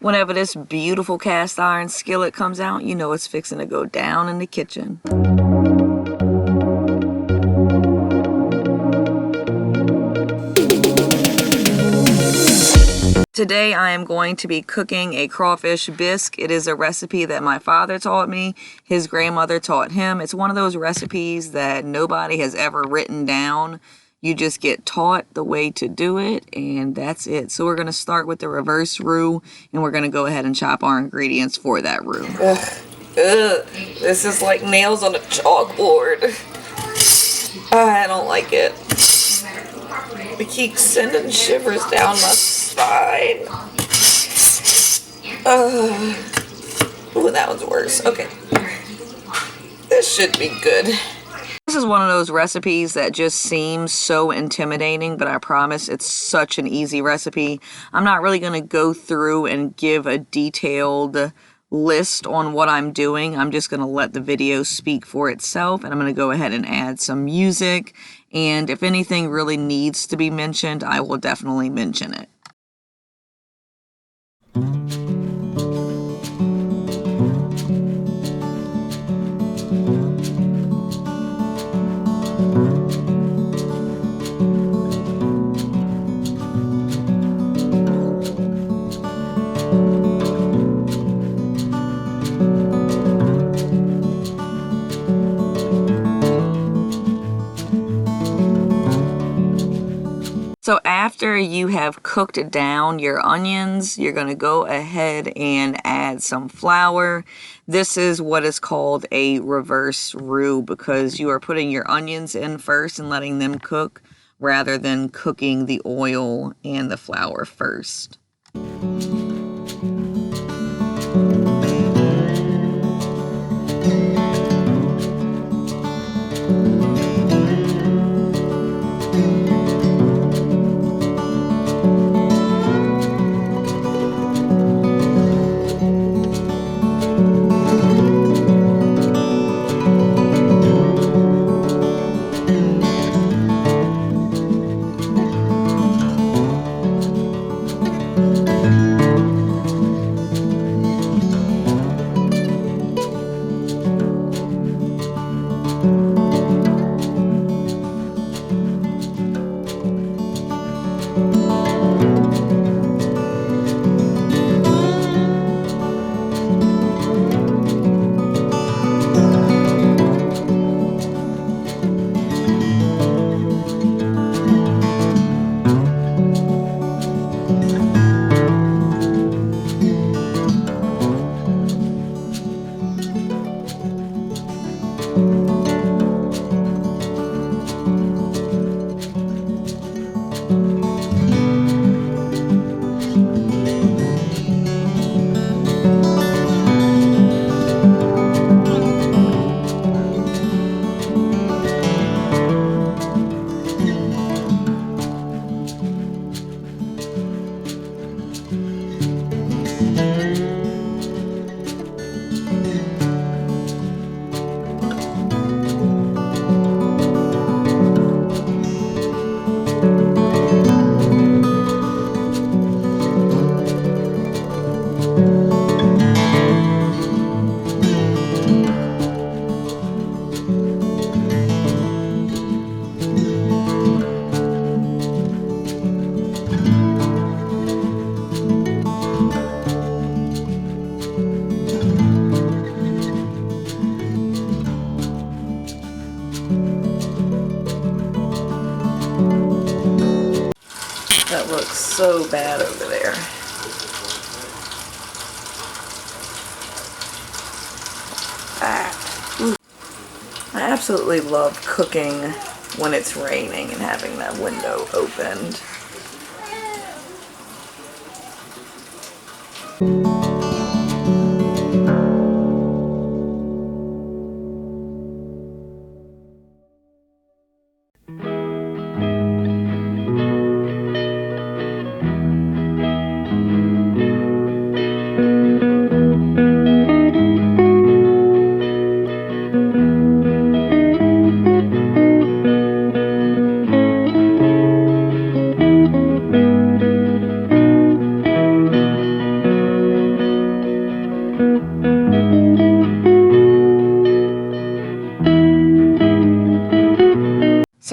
Whenever this beautiful cast iron skillet comes out, you know it's fixing to go down in the kitchen. Today I am going to be cooking a crawfish bisque. It is a recipe that my father taught me. His grandmother taught him. It's one of those recipes that nobody has ever written down. You just get taught the way to do it, and that's it. So we're going to start with the reverse roux, and we're going to go ahead and chop our ingredients for that roux. Ugh. This is like nails on a chalkboard. I don't like it. It keeps sending shivers down my spine. Ooh, that one's worse. Okay. This should be good. This is one of those recipes that just seems so intimidating, but I promise it's such an easy recipe. I'm not really going to go through and give a detailed list on what I'm doing. I'm just going to let the video speak for itself, and I'm going to go ahead and add some music, and if anything really needs to be mentioned, I will definitely mention it. So after you have cooked down your onions, you're going to go ahead and add some flour. This is what is called a reverse roux because you are putting your onions in first and letting them cook rather than cooking the oil and the flour first. That looks so bad over there. I absolutely love cooking when it's raining and having that window opened.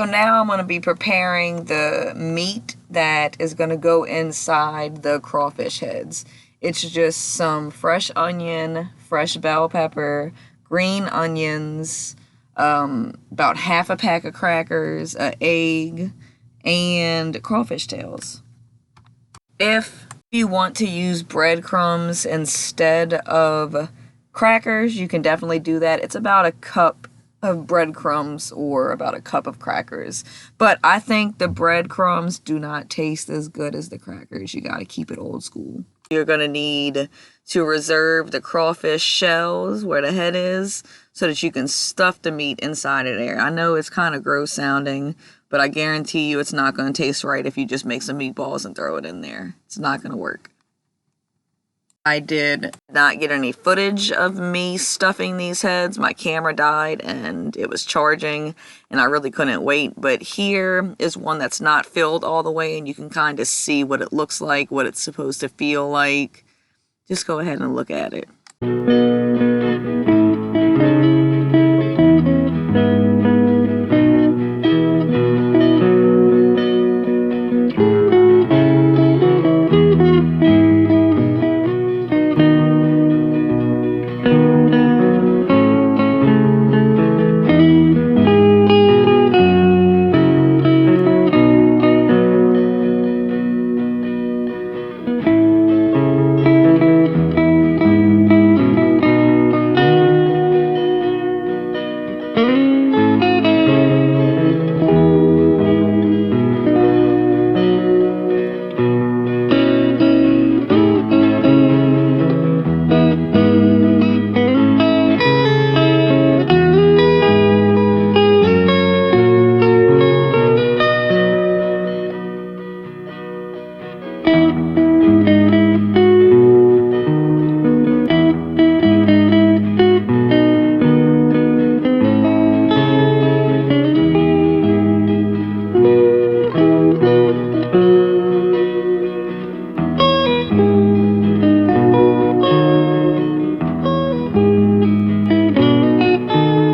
So now I'm going to be preparing the meat that is going to go inside the crawfish heads. It's just some fresh onion, fresh bell pepper, green onions, about half a pack of crackers, an egg, and crawfish tails. If you want to use breadcrumbs instead of crackers, you can definitely do that. It's about a cup of breadcrumbs or about a cup of crackers. But I think the breadcrumbs do not taste as good as the crackers. You got to keep it old school. You're going to need to reserve the crawfish shells where the head is so that you can stuff the meat inside of there. I know it's kind of gross sounding, but I guarantee you it's not going to taste right if you just make some meatballs and throw it in there. It's not going to work. I did not get any footage of me stuffing these heads. My camera died and it was charging and I really couldn't wait. But here is one that's not filled all the way and you can kind of see what it looks like, what it's supposed to feel like. Just go ahead and look at it.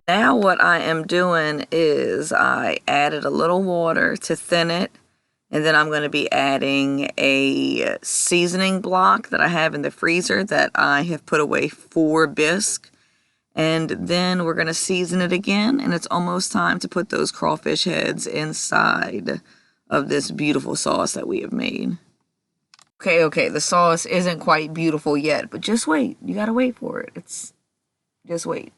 Now what I am doing is I added a little water to thin it, and then I'm going to be adding a seasoning block that I have in the freezer that I have put away for bisque. And then we're going to season it again, and it's almost time to put those crawfish heads inside of this beautiful sauce that we have made. Okay, the sauce isn't quite beautiful yet, but just wait. You got to wait for it. Just wait.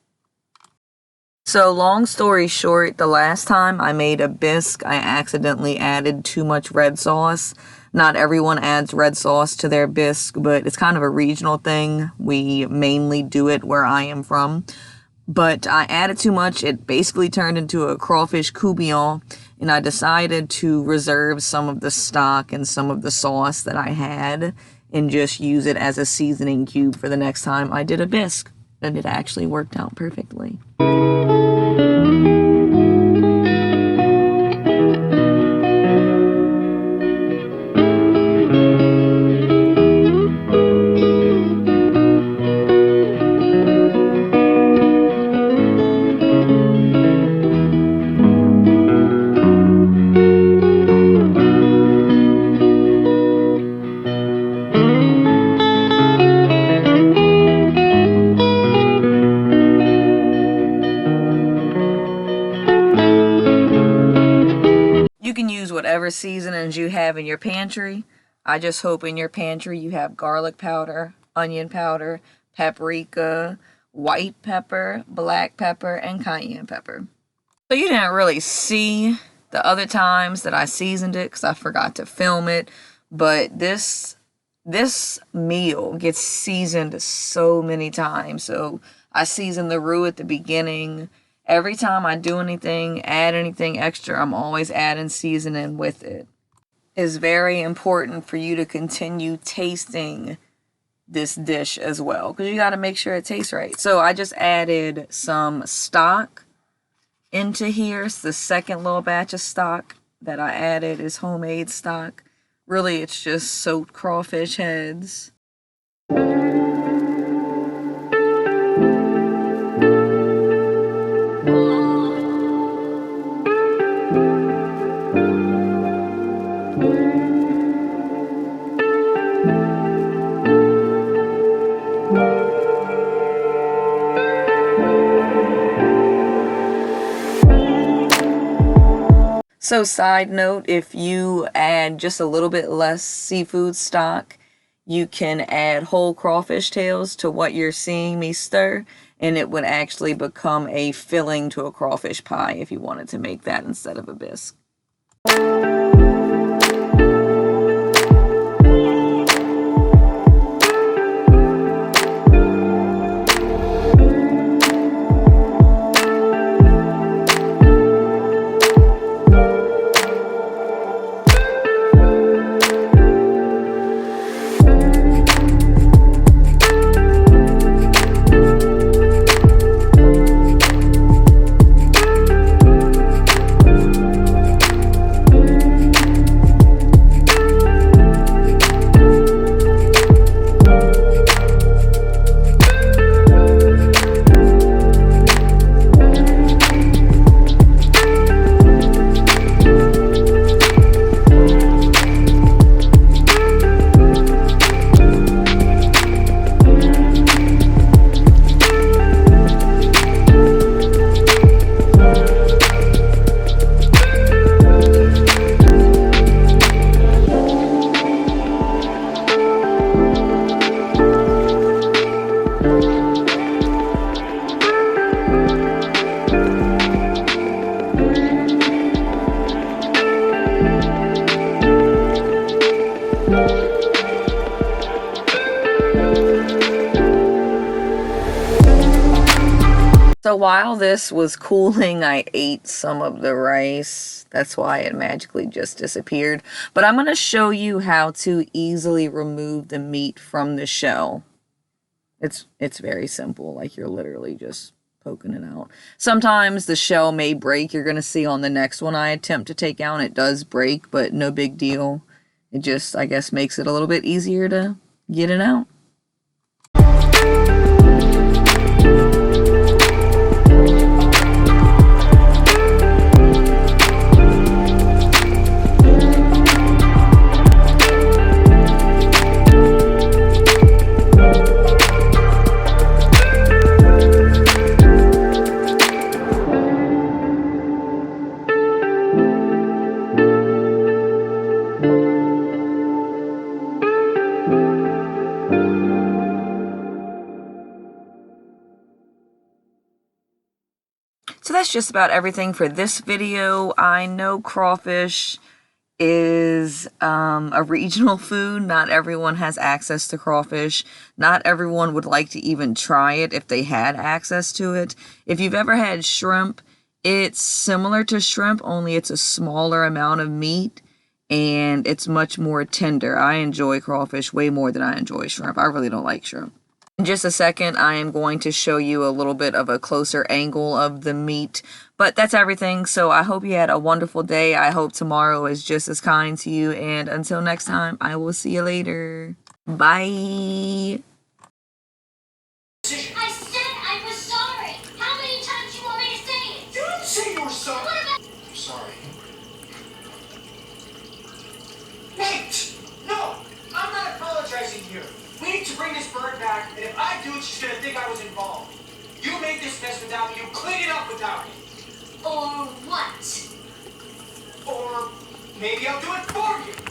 So long story short, the last time I made a bisque, I accidentally added too much red sauce. Not everyone adds red sauce to their bisque, but it's kind of a regional thing. We mainly do it where I am from. But I added too much. It basically turned into a crawfish coubillon, and I decided to reserve some of the stock and some of the sauce that I had and just use it as a seasoning cube for the next time I did a bisque. And it actually worked out perfectly. You can use whatever seasonings you have in your pantry. I just hope in your pantry you have garlic powder, onion powder, paprika, white pepper, black pepper, and cayenne pepper. So you didn't really see the other times that I seasoned it because I forgot to film it, but this meal gets seasoned so many times. So I season the roux at the beginning. Every time I do anything, add anything extra, I'm always adding seasoning with it. It's very important for you to continue tasting this dish as well, because you got to make sure it tastes right. So I just added some stock into here. It's the second little batch of stock that I added is homemade stock. Really, it's just soaked crawfish heads. So side note, if you add just a little bit less seafood stock, you can add whole crawfish tails to what you're seeing me stir, and it would actually become a filling to a crawfish pie if you wanted to make that instead of a bisque. So while this was cooling, I ate some of the rice. That's why it magically just disappeared. But I'm going to show you how to easily remove the meat from the shell. It's very simple. Like, you're literally just poking it out. Sometimes the shell may break. You're going to see on the next one I attempt to take out, it does break, but no big deal. It just, I guess, makes it a little bit easier to get it out. So that's just about everything for this video. I know crawfish is a regional food. Not everyone has access to crawfish. Not everyone would like to even try it if they had access to it. If you've ever had shrimp, it's similar to shrimp, only it's a smaller amount of meat and it's much more tender. I enjoy crawfish way more than I enjoy shrimp. I really don't like shrimp. In just a second, I am going to show you a little bit of a closer angle of the meat, but that's everything. So I hope you had a wonderful day. I hope tomorrow is just as kind to you, and until next time, I will see you later. Bye. I said I was sorry. How many times do you want me to say it? You didn't say you were sorry. What about... I'm sorry. Wait! No! I'm not apologizing here. We need to bring this bird back, and if I do it, she's gonna think I was involved. You made this mess without me. You cleaned it up without me. Or what? Or maybe I'll do it for you.